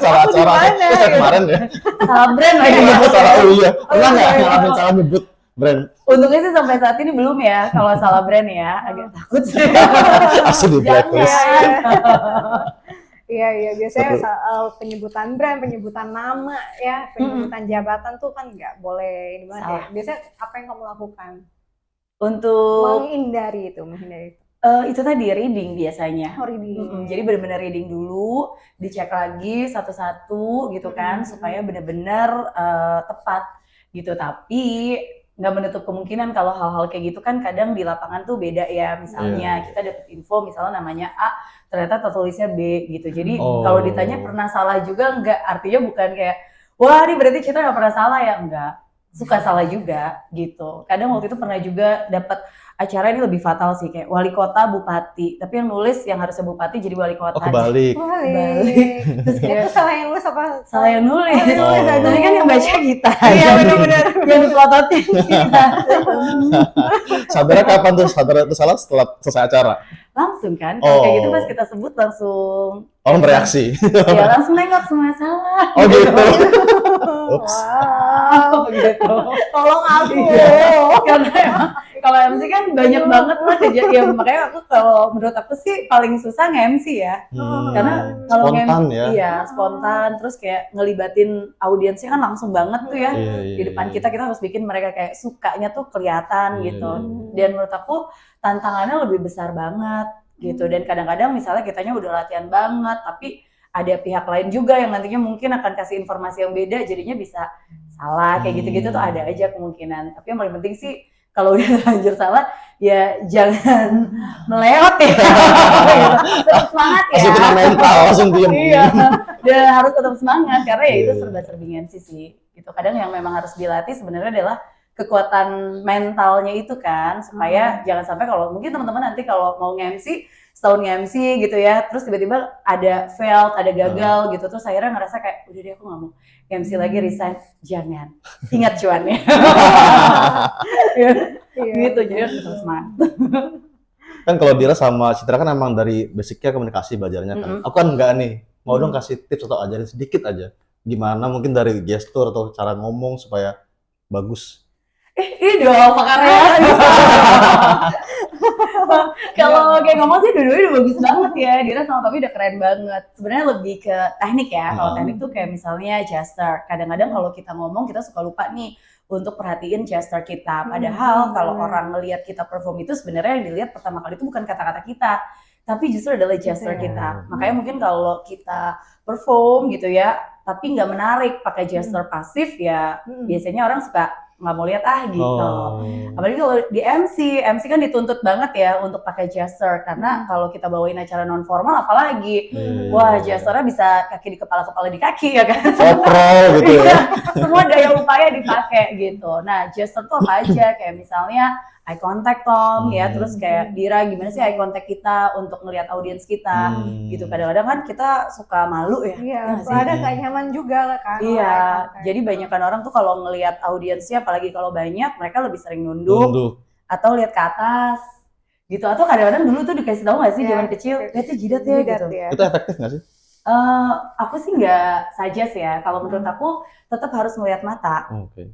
Salah Aku di acara mana, apa? gitu. Kemarin ya. Salah brand lagi. Iya, salah. Oh iya. Pernah nggak iya. ngalamin salah nyebut brand? Untungnya sih sampai saat ini belum ya. Kalau salah brand ya, agak takut sih. Asli di blacklist. Iya, biasanya Betul. penyebutan brand, penyebutan nama ya, penyebutan jabatan tuh kan nggak boleh ini banget ya. Salah. Biasanya apa yang kamu lakukan? Untuk Menghindari itu. itu tadi reading biasanya. Oh, reading. Jadi benar-benar reading dulu, dicek lagi satu-satu gitu kan, supaya benar-benar tepat gitu. Tapi nggak menutup kemungkinan kalau hal-hal kayak gitu kan kadang di lapangan tuh beda ya. Misalnya kita dapet info misalnya namanya A, ternyata tertulisnya B gitu. Jadi kalau ditanya pernah salah juga nggak, artinya bukan kayak wah ini berarti kita nggak pernah salah ya, enggak. Suka salah juga gitu. Kadang waktu itu pernah juga dapat acara ini lebih fatal sih, kayak wali kota bupati, tapi yang nulis yang harusnya bupati jadi wali kota. Oh kebalik. Balik. Terus kayak Itu salah yang nulis apa? salah yang nulis. Oh. Tapi kan yang baca kita. Iya, benar-benar. Yang diplototin kita. Sadarnya kapan tuh? Sadar itu salah setelah selesai acara. Langsung kan, kalau kayak gitu Oh. pas kita sebut langsung Orang bereaksi. ya langsung nengok semua salah. Oh gitu. Ups. Wow. Begitu. Tolong aku. Karena emang Kalau MC kan banyak banget lah kejadian. Makanya aku kalau menurut aku sih paling susah nge-MC ya. Karena kalau spontan ya. Iya, spontan terus kayak ngelibatin audiensnya kan langsung banget tuh ya. Iya, Di depan kita harus bikin mereka kayak sukanya tuh kelihatan gitu. Dan menurut aku tantangannya lebih besar banget gitu. Dan kadang-kadang misalnya kitanya udah latihan banget tapi ada pihak lain juga yang nantinya mungkin akan kasih informasi yang beda jadinya bisa salah kayak gitu-gitu tuh ada aja kemungkinan. Tapi yang paling penting sih kalau udah terlanjur salah ya jangan meleot ya. Tetap semangat ya. Langsung kena mental, langsung diem. Iya. Dan harus tetap semangat karena ya itu serba-serbi MC sih. Gitu. Kadang yang memang harus dilatih sebenarnya adalah kekuatan mentalnya itu kan supaya jangan sampai kalau mungkin teman-teman nanti kalau mau nge-MC setahun nge-MC gitu ya terus tiba-tiba ada failed, ada gagal gitu terus akhirnya ngerasa kayak udah deh aku nggak mau nge-MC lagi resign. Jangan ingat cuannya. Gitu jadi harus tetap semangat. Kan kalau Dira sama Citra kan emang dari basicnya komunikasi belajarnya kan. Aku kan enggak nih, mau dong kasih tips atau ajarin sedikit aja. Gimana mungkin dari gestur atau cara ngomong supaya bagus. Ini dong makarnya. Kalau kayak ngomong sih dua-duanya udah bagus banget ya. Dira sama Tapi udah keren banget. Sebenarnya lebih ke teknik ya. Kalau teknik tuh kayak misalnya gesture. Kadang-kadang kalau kita ngomong kita suka lupa nih untuk perhatiin gesture kita. Padahal kalau orang ngelihat kita perform itu sebenarnya yang dilihat pertama kali itu bukan kata-kata kita, tapi justru adalah gesture kita. Makanya mungkin kalau kita perform gitu ya, tapi nggak menarik pakai gesture pasif ya, biasanya orang suka nggak mau lihat gitu. Apalagi kalau di MC kan dituntut banget ya untuk pakai gesture karena kalau kita bawain acara non formal apalagi, wah gesture-nya bisa kaki di kepala di kaki ya kan. Gitu ya. Semua daya upaya dipakai gitu. Nah gesture tuh apa aja kayak misalnya eye contact Tom ya, terus kayak Dira gimana sih eye contact kita untuk ngelihat audiens kita gitu. Kadang-kadang kan kita suka malu ya. Iya, ada gak nyaman juga kan. Iya, jadi banyakan orang tuh kalau ngelihat audiensnya apalagi kalau banyak mereka lebih sering nunduk atau lihat ke atas gitu. Atau kadang-kadang dulu tuh dikasih tahu nggak sih zaman kecil, lihat jidat ya gitu. Itu efektif nggak sih? Aku sih nggak suggest ya. Kalau menurut aku tetap harus melihat mata,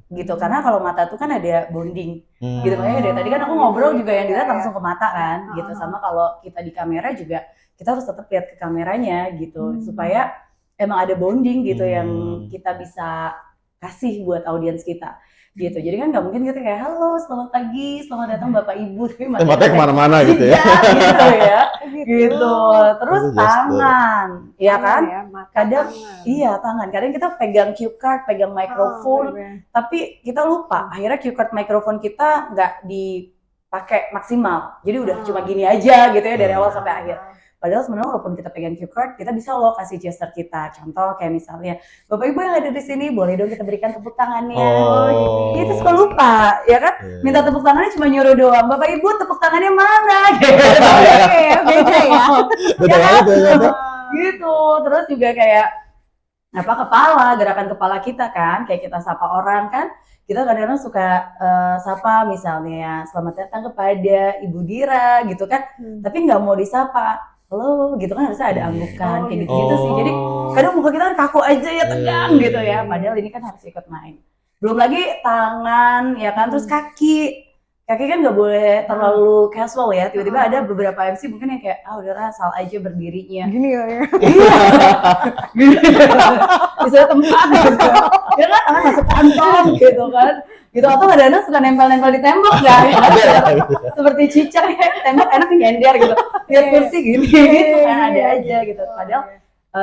gitu. Karena kalau mata tuh kan ada bonding, gitu. Makanya dari tadi kan aku ngobrol juga yang dilihat langsung ke mata kan, gitu. Sama kalau kita di kamera juga kita harus tetap lihat ke kameranya, gitu. Supaya emang ada bonding gitu yang kita bisa kasih buat audiens kita. Gitu, jadi kan nggak mungkin kita kayak halo selamat pagi selamat datang bapak ibu tapi matanya kemana-mana gitu ya. Gitu ya gitu terus tangan ya kan kadang iya tangan kadang kita pegang cue card pegang mikrofon tapi kita lupa akhirnya cue card mikrofon kita nggak dipakai maksimal jadi udah cuma gini aja gitu ya dari awal sampai akhir. Padahal sebenarnya walaupun kita pegang cue card, kita bisa loh kasih gesture kita. Contoh kayak misalnya, Bapak Ibu yang ada di sini, boleh dong kita berikan tepuk tangannya. Itu suka lupa, ya kan? Minta tepuk tangannya cuma nyuruh doang. Bapak Ibu tepuk tangannya mana? Beda ya. Gitu. Terus juga kayak kepala, gerakan kepala kita kan, kayak kita sapa orang kan. Kita kadang-kadang suka sapa misalnya, selamat datang kepada Ibu Dira gitu kan. Tapi nggak mau disapa. Halo, gitu kan harusnya ada anggukan kayak gitu sih. Jadi kadang muka kita kan kaku aja ya tegang gitu ya. Padahal ini kan harus ikut main. Belum lagi tangan ya kan, terus kaki. Kaki kan nggak boleh terlalu casual ya. Tiba-tiba ada beberapa MC mungkin yang kayak udahlah asal aja berdirinya. Gini ya. Iya. Bisa tempat gitu. Ya kan tangan masuk kantong gitu kan. Gitu atau kadang-kadang suka nempel-nempel di tembok nggak ya? Seperti cicak ya, tembok enak nyender gitu. Lihat kursi gini gitu kan ada aja gitu. Padahal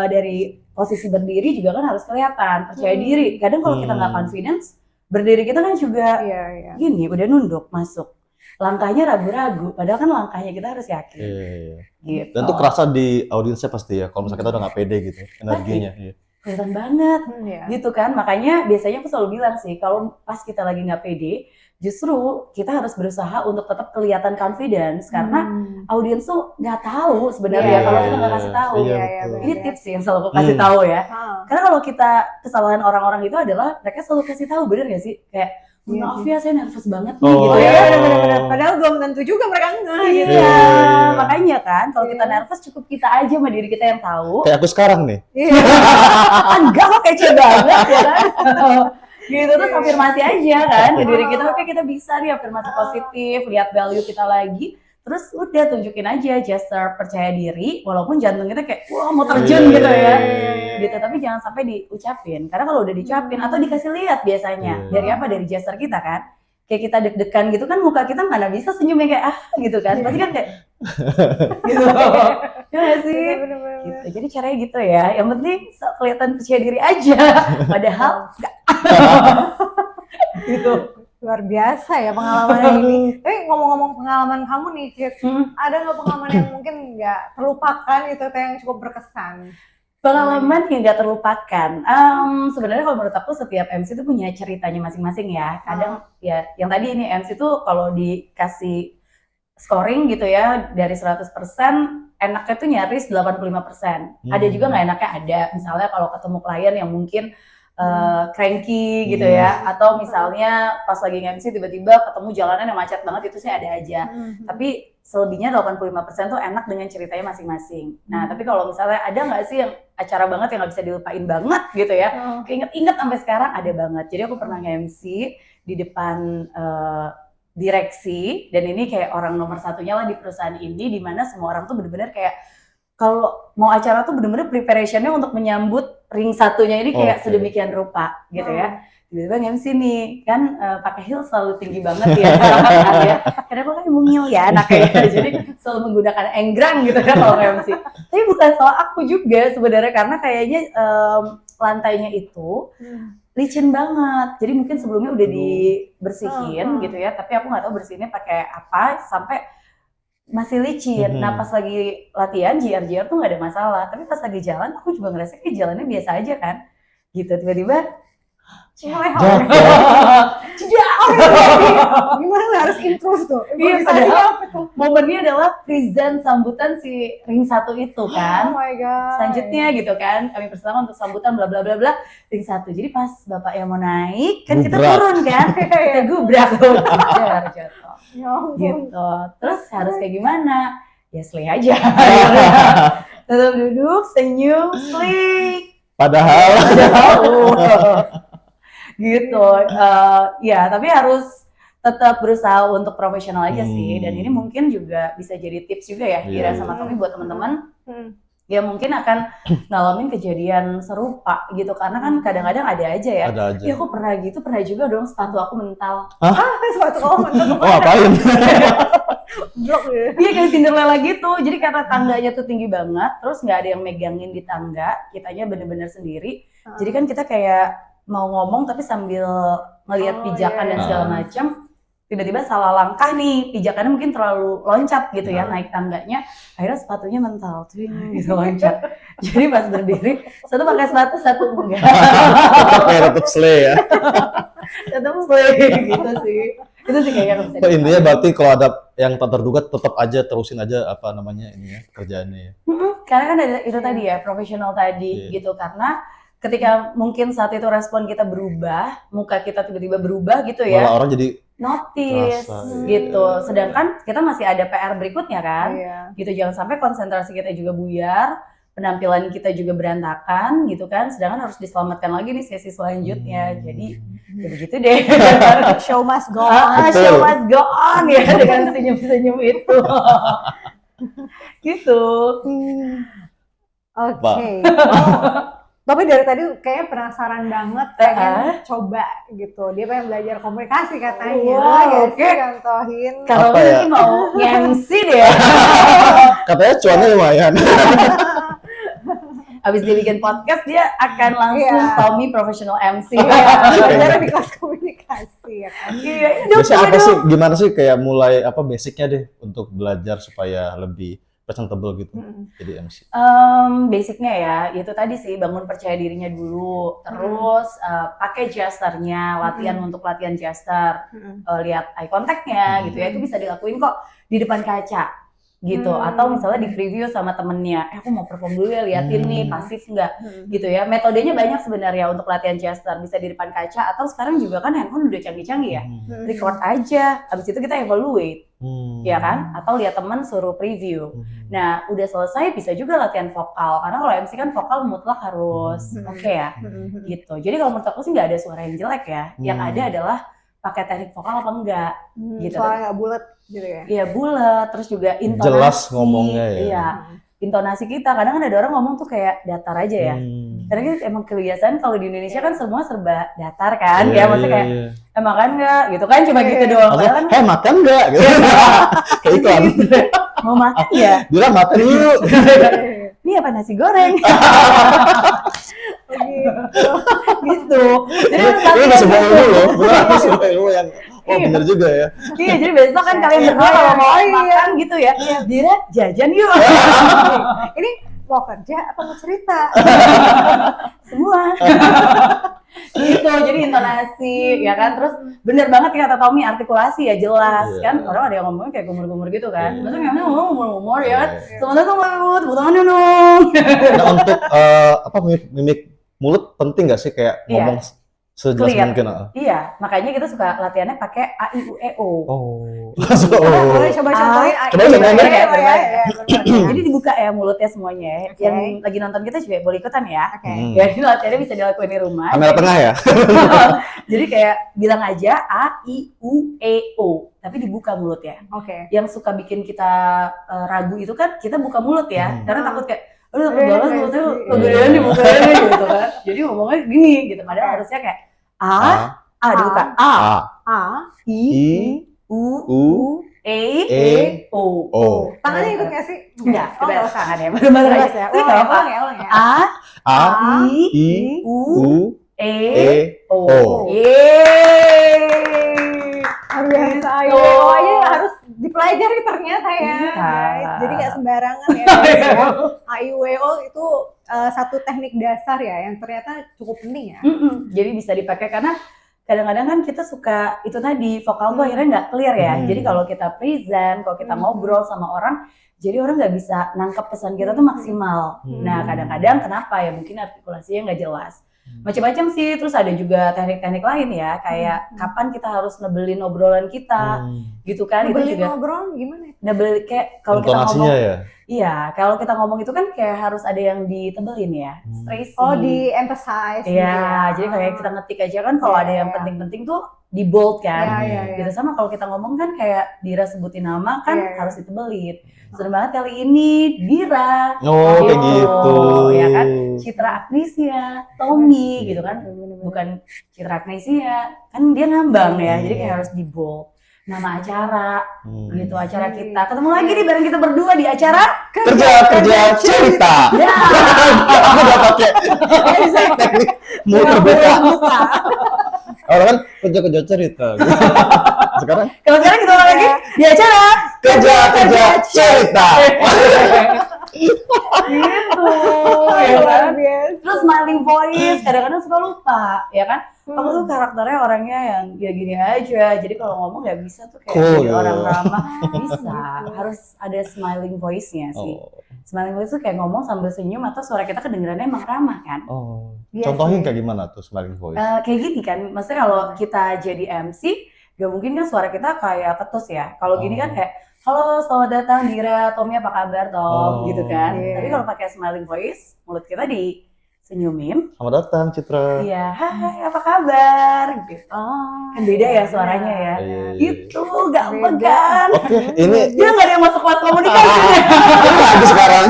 dari posisi berdiri juga kan harus kelihatan percaya diri. Kadang kalau kita nggak confidence, berdiri kita kan juga gini udah nunduk masuk. Langkahnya ragu-ragu, padahal kan langkahnya kita harus yakin. Gitu. Dan itu kerasa di audiensnya pasti ya, kalau misalnya kita udah nggak pede gitu, energinya. Kelihatan banget, gitu kan. Makanya biasanya aku selalu bilang sih, kalau pas kita lagi nggak pede, justru kita harus berusaha untuk tetap kelihatan confidence, karena audiens tuh nggak tahu sebenarnya kalau kita nggak kasih tahu. Ini tips sih yang selalu aku kasih tahu ya. Karena kalau kita kesalahan orang-orang itu adalah mereka selalu kasih tahu, bener nggak sih? Kayak maaf ya saya nervous banget nih gitu ya. Padahal belum tentu juga mereka enggak gitu. Iya, makanya kan kalau kita nervous cukup kita aja sama diri kita yang tahu. Kayak aku sekarang nih. Enggak kok kece banget ya kan. gitu. Terus afirmasi aja kan ke diri kita, oke kita bisa nih afirmasi positif, lihat value kita lagi. Terus udah tunjukin aja gesture percaya diri, walaupun jantung kita kayak wah mau terjun gitu ya, gitu. Tapi jangan sampai diucapin, karena kalau udah diucapin atau dikasih lihat biasanya dari apa, dari gesture kita kan, kayak kita deg-degan gitu kan, muka kita mana bisa senyumnya kayak gitu kan, pasti kan kayak gitu, ya nggak sih? Gitu. Jadi caranya gitu ya, yang penting kelihatan percaya diri aja, padahal enggak. Gitu. Luar biasa ya pengalaman ini. Tapi ngomong-ngomong pengalaman kamu nih, Cid, ada nggak pengalaman yang mungkin nggak terlupakan gitu, atau yang cukup berkesan? Pengalaman yang nggak terlupakan. Sebenarnya kalau menurut aku setiap MC itu punya ceritanya masing-masing ya. Kadang ya, yang tadi ini MC tuh kalau dikasih scoring gitu ya dari 100%, enaknya tuh nyaris 85%. Ada juga nggak enaknya, ada. Misalnya kalau ketemu klien yang mungkin cranky gitu ya, atau misalnya pas lagi MC tiba-tiba ketemu jalanan yang macet banget, itu sih ada aja. Tapi selebihnya 85% tuh enak dengan ceritanya masing-masing. Nah, tapi kalau misalnya ada nggak sih yang acara banget yang nggak bisa dilupain banget gitu ya, keinget-inget sampai sekarang ada banget. Jadi aku pernah nge-MC di depan direksi, dan ini kayak orang nomor satunya lah di perusahaan ini, di mana semua orang tuh bener-bener kayak kalau mau acara tuh bener-bener preparationnya untuk menyambut ring satunya ini kayak sedemikian rupa gitu ya. Tiba-tiba MC nih kan pakai heels selalu tinggi banget ya, karena aku kan mungil ya anaknya, jadi selalu menggunakan enggrang gitu kan kalau MC. Tapi bukan salah aku juga sebenarnya, karena kayaknya lantainya itu licin banget, jadi mungkin sebelumnya udah dibersihin gitu ya, tapi aku nggak tahu bersihinnya pakai apa sampai masih licin. Nah pas lagi latihan JR tuh nggak ada masalah, tapi pas lagi jalan aku juga ngerasa kayak jalannya biasa aja kan, gitu. Tiba-tiba gimana harus improve tuh? Iya, padahal momennya adalah present sambutan si ring satu itu kan. Oh my god. Selanjutnya gitu kan, kami persilakan untuk sambutan bla bla bla bla ring satu. Jadi pas bapak yang mau naik kan kita turun kan, kita gubrak tuh, jatuh. Gitu. Terus harus kayak gimana? Ya slay aja. Tetap duduk, senyum, slay. Padahal gitu. Ya tapi harus tetap berusaha untuk profesional aja sih. Dan ini mungkin juga bisa jadi tips juga ya Ira sama Tommy buat teman-teman ya mungkin akan ngalamin kejadian serupa gitu, karena kan kadang-kadang ada aja ya. Ya aku pernah gitu, pernah juga dong sepatu aku mental. Sepatu kamu mental? Oh ngapain? Blok ya? Iya kayak Cinderella gitu, jadi karena tangganya tuh tinggi banget, terus nggak ada yang megangin di tangga, kitanya bener-bener sendiri. Jadi kan kita kayak mau ngomong tapi sambil ngelihat pijakan dan segala macam. Tiba-tiba salah langkah nih, pijakannya mungkin terlalu loncat gitu ya, naik tangganya, akhirnya sepatunya mental, gitu loncat. Jadi pas berdiri, satu pakai sepatu, satu enggak. Tetap slay ya. Tetap slay gitu sih. Itu sih kayaknya bisa. Intinya berarti kalau ada yang tak terduga tetap aja terusin aja apa namanya ini ya, kerjaannya ya. Karena kan ada itu tadi ya, profesional tadi gitu, karena ketika mungkin saat itu respon kita berubah, muka kita tiba-tiba berubah gitu ya. Malah orang jadi notice gitu. Sedangkan kita masih ada PR berikutnya kan. Gitu, jangan sampai konsentrasi kita juga buyar, penampilan kita juga berantakan gitu kan. Sedangkan harus diselamatkan lagi nih sesi selanjutnya. Jadi ya begitu deh. Show must go on. Show must go on ya dengan senyum-senyum itu. Gitu. Oke. Tapi dari tadi kayaknya penasaran banget, pengen coba gitu. Dia pengen belajar komunikasi katanya. Oke. Contohin. Kalau ini mau MC deh. Katanya cuannya lumayan. Abis dia bikin podcast, dia akan langsung Tommy professional MC. Belajar di kelas komunikasi ya kan. Biasanya apa sih, gimana sih kayak mulai apa basicnya deh untuk belajar supaya lebih presentable gitu jadi MC? Basicnya ya, itu tadi sih bangun percaya dirinya dulu, terus pakai gesturnya, latihan untuk latihan gesture, lihat eye contact-nya gitu ya, itu bisa dilakuin kok di depan kaca. gitu, atau misalnya di preview sama temennya, aku mau perform dulu ya, liatin nih pasif nggak, gitu ya. Metodenya banyak sebenarnya untuk latihan Chester, bisa di depan kaca, atau sekarang juga kan handphone udah canggih-canggih ya, record aja, habis itu kita evaluate, ya kan, atau lihat teman suruh preview. Nah, udah selesai bisa juga latihan vokal, karena kalau MC kan vokal mutlak harus oke ya, gitu. Jadi kalau menurut aku sih nggak ada suara yang jelek ya, yang ada adalah pakai teknik vokal apa enggak, gitu. Suara nggak bulat gitu ya? Iya bulat, terus juga intonasi. Jelas ngomongnya ya. Iya, intonasi kita. Kadang kan ada orang ngomong tuh kayak datar aja ya. Karena kita emang kebiasaan kalau di Indonesia kan semua serba datar kan, ya maksudnya kayak makan nggak, gitu kan, cuma gitu doang. Kan, makan nggak? Gitu. Kayak iklan. Mau makan ya? Bilang makan yuk. Ini apa nasi goreng? Gitu. Jadi ini udah sebuah ilmu loh, benar sebuah ilmu yang bener juga ya. Iya, jadi besok kan kalian berdua kalau mau makan gitu ya, Dira jajan yuk. Ini mau kerja apa mau cerita? Semua. Gitu, jadi intonasi ya kan, terus bener banget kata Tommy, artikulasi ya jelas kan, orang ada yang ngomongnya kayak gumur-gumur gitu kan, maksudnya ngomong gumur-gumur ya kan, teman-teman tuh tepuk tangan dong. Nah untuk mimik mulut penting nggak sih kayak ngomong sejelas mungkin? Iya, makanya kita suka latihannya pakai A I U E O. Boleh coba contohin. Jadi dibuka ya mulutnya semuanya. Yang lagi nonton kita juga boleh ikutan ya. Ya ini latihannya bisa dilakuin di rumah. Kamera tengah ya. Jadi kayak bilang aja A I U E O, tapi dibuka mulutnya. Yang suka bikin kita ragu itu kan kita buka mulut ya, karena takut kayak aduh takut banget mulutnya kegedean dibukain gitu kan. Jadi ngomongnya gini gitu, padahal harusnya kayak A dibuka, A I U E O. Tangannya ikut nggak sih? Enggak, kita tangan ya, bener-bener aja. Ulang ya. A I U E O. Luar biasa, ayo aja harus dipelajari ternyata ya, guys. Jadi nggak sembarangan ya. AIWO itu satu teknik dasar ya, yang ternyata cukup penting ya. Jadi bisa dipakai karena kadang-kadang kan kita suka itu tadi vokal tuh akhirnya nggak clear ya. Jadi kalau kita present, kalau kita ngobrol sama orang, jadi orang nggak bisa nangkep pesan kita tuh maksimal. Nah kadang-kadang kenapa ya, mungkin artikulasinya nggak jelas. Macam-macam sih, terus ada juga teknik-teknik lain ya, kayak kapan kita harus nebelin obrolan kita, gitu kan? Nebelin itu juga obrolan gimana? Nebel kayak kalau kita ngomong, ya? Iya, kalau kita ngomong itu kan kayak harus ada yang ditebelin ya, stressy. Oh, di emphasize. Iya, jadi kayak kita ngetik aja kan, kalau ada yang penting-penting tuh di bold kan, gitu. Sama kalau kita ngomong kan kayak Dira sebutin nama kan harus ditebelin. Seneng banget kali ini Dira, kayak gitu, ya kan? Citra Agnesia, Tommy, gitu kan? Bukan Citra Agnesia, kan dia ngambang ya, jadi kayak harus di bold. Nama acara, gitu acara kita. Ketemu lagi nih bareng kita berdua di acara kerja cerita. Ya, aku udah pakai teknik mulut terbuka. Orang kan kerja cerita. Sekarang? Kalau sekarang kita ulang lagi di acara kerja cerita. Gitu, ya kan? Terus smiling voice, kadang-kadang suka lupa, ya kan? Aku tuh karakternya orangnya yang ya gini aja, jadi kalau ngomong nggak bisa tuh kayak jadi orang ramah. Bisa, harus ada smiling voice-nya sih. Smiling voice tuh kayak ngomong sambil senyum atau suara kita kedengerannya emang ramah kan? Contohin kayak gimana tuh smiling voice? Kayak gini kan, maksudnya kalau kita jadi MC, gak mungkin kan suara kita kayak ketus ya. Kalau gini kan kayak, halo selamat datang Dira, Tommy apa kabar Tom, gitu kan. Tapi kalau pakai smiling voice, mulut kita disenyumin. Selamat datang Citra. Iya, hai apa kabar, gitu. Kan beda ya suaranya ya. Gitu, gampang kan. Oke, ini dia nggak ada yang masuk kelas komunikasi. lagi sekarang.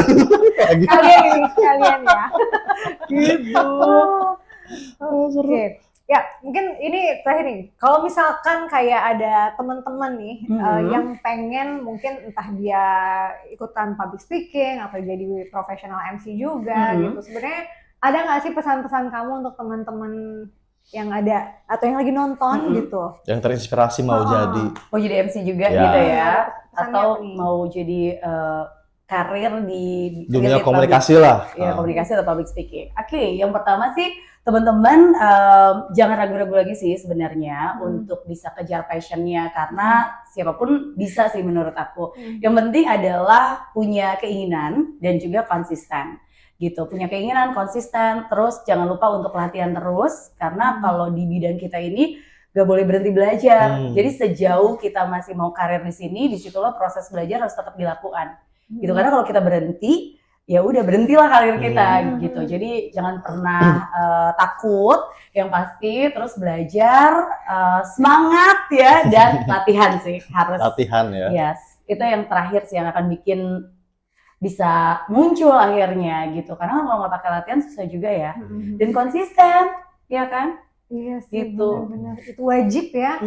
Kalian ya. Gitu. Oke. Ya, mungkin ini terakhir nih. Kalau misalkan kayak ada teman-teman nih yang pengen mungkin entah dia ikutan public speaking atau jadi profesional MC juga gitu. Sebenarnya ada nggak sih pesan-pesan kamu untuk teman-teman yang ada atau yang lagi nonton gitu? Yang terinspirasi mau jadi MC juga gitu ya. Atau mau jadi karir di dunia related komunikasi lah. Ya, komunikasi atau public speaking. Oke, yang pertama sih teman-teman jangan ragu-ragu lagi sih sebenarnya untuk bisa kejar passionnya, karena siapapun bisa sih menurut aku. Yang penting adalah punya keinginan dan juga konsisten gitu. Punya keinginan, konsisten, terus jangan lupa untuk latihan terus, karena kalau di bidang kita ini gak boleh berhenti belajar. Jadi sejauh kita masih mau karir di sini, disitulah proses belajar harus tetap dilakukan. Gitu, karena kalau kita berhenti, ya udah berhentilah karir kita gitu. Jadi jangan pernah takut, yang pasti terus belajar, semangat ya, dan latihan sih harus. Latihan ya. Yes, itu yang terakhir sih yang akan bikin bisa muncul akhirnya gitu. Karena kalau nggak pakai latihan susah juga ya. Dan konsisten, ya kan? Iya sih, Gitu. benar-benar. Itu wajib ya.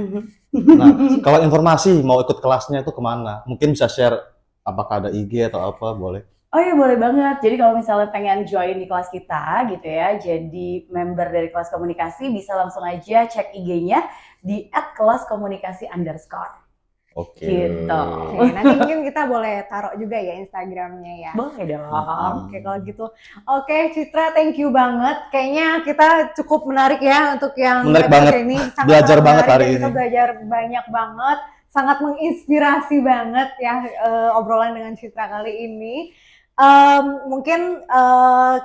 Nah, kalau informasi mau ikut kelasnya itu kemana? Mungkin bisa share apakah ada IG atau apa, boleh? Oh iya, boleh banget. Jadi kalau misalnya pengen join di kelas kita gitu ya, jadi member dari kelas komunikasi, bisa langsung aja cek IG-nya di @kelaskomunikasi_. Oke. Gitu. Oke, nanti mungkin kita boleh taruh juga ya Instagramnya ya. Boleh dong. Oke, kalau gitu. Oke, Citra, thank you banget. Kayaknya kita cukup menarik ya untuk yang Menarik episode banget. ini. Belajar sangat banget menarik hari dan kita ini. belajar banyak banget. Sangat menginspirasi banget ya obrolan dengan Citra kali ini. Mungkin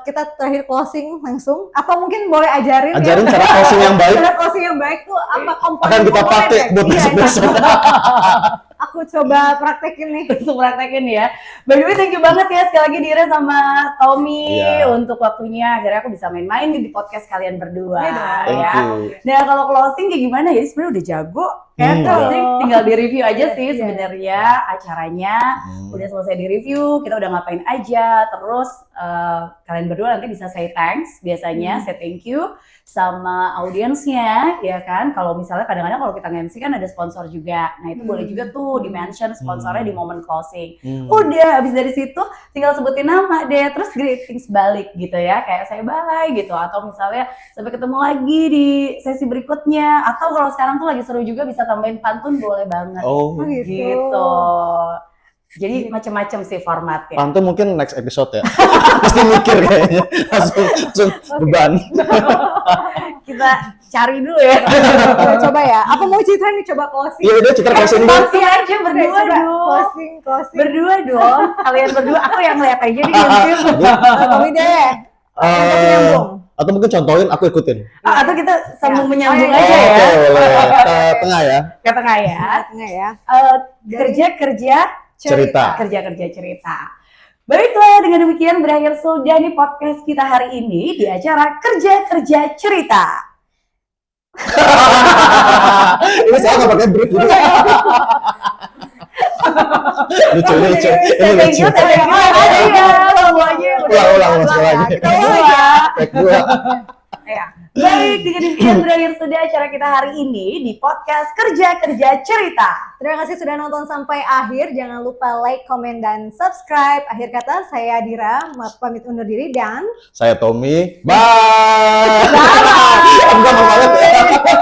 kita terakhir closing langsung, atau mungkin boleh ajarin cara closing yang baik. Cara closing yang baik tuh apa komponen? Akan kita pakai buat besok-besok. Aku coba praktekin nih. Langsung praktekin ya. By the way, thank you banget ya sekali lagi Dira sama Tommy untuk waktunya. Akhirnya aku bisa main-main di podcast kalian berdua. Thank ya. you. Nah, kalau closing kayak gimana ya? Sebenarnya udah jago. Closing tinggal di review aja sih sebenarnya acaranya. Udah selesai di review, kita udah ngapain aja. Terus kalian berdua nanti bisa say thanks biasanya, say thank you sama audiensnya, ya kan? Kalau misalnya kadang-kadang kalau kita nge-MC kan ada sponsor juga. Nah, itu boleh juga tuh di-mention sponsornya di momen closing. Udah, habis dari situ tinggal sebutin nama deh, terus greetings balik gitu ya. Kayak saya bye gitu, atau misalnya sampai ketemu lagi di sesi berikutnya. Atau kalau sekarang tuh lagi seru juga bisa tambahin pantun, boleh banget. Oh, gitu. Jadi macam-macam sih formatnya. pantun mungkin next episode ya. Pasti mikir kayaknya. Langsung beban. Kita cari dulu ya. Coba ya. Apa mau Citra nih coba closing? Iya udah, Citra closing dulu. Closing aja berdua Coba dong. closing. Berdua dong. Kalian berdua, aku yang lihat aja di YouTube. Tommy deh. Untuk nyambung. Atau mungkin contohin, aku ikutin. Atau kita sambung menyambung Oh, aja ya. Oke, boleh. Ke tengah ya. Ke tengah ya. Tengah ya. Kerja Cerita. cerita. Baiklah, dengan demikian berakhir sudah nih podcast kita hari ini di acara Kerja Cerita. Ini saya nggak pakai brief jadi. Lucu. Ini lucu. Ulang, sekali lagi. Kita ulang ya. Take dua. Ya. Baik, dengan demikian berakhir sudah acara kita hari ini di podcast Kerja Cerita. Terima kasih sudah nonton sampai akhir. Jangan lupa like, komen, dan subscribe. Akhir kata, saya Dira, pamit undur diri dan Saya Tommy. Bye. Enggak mau banget.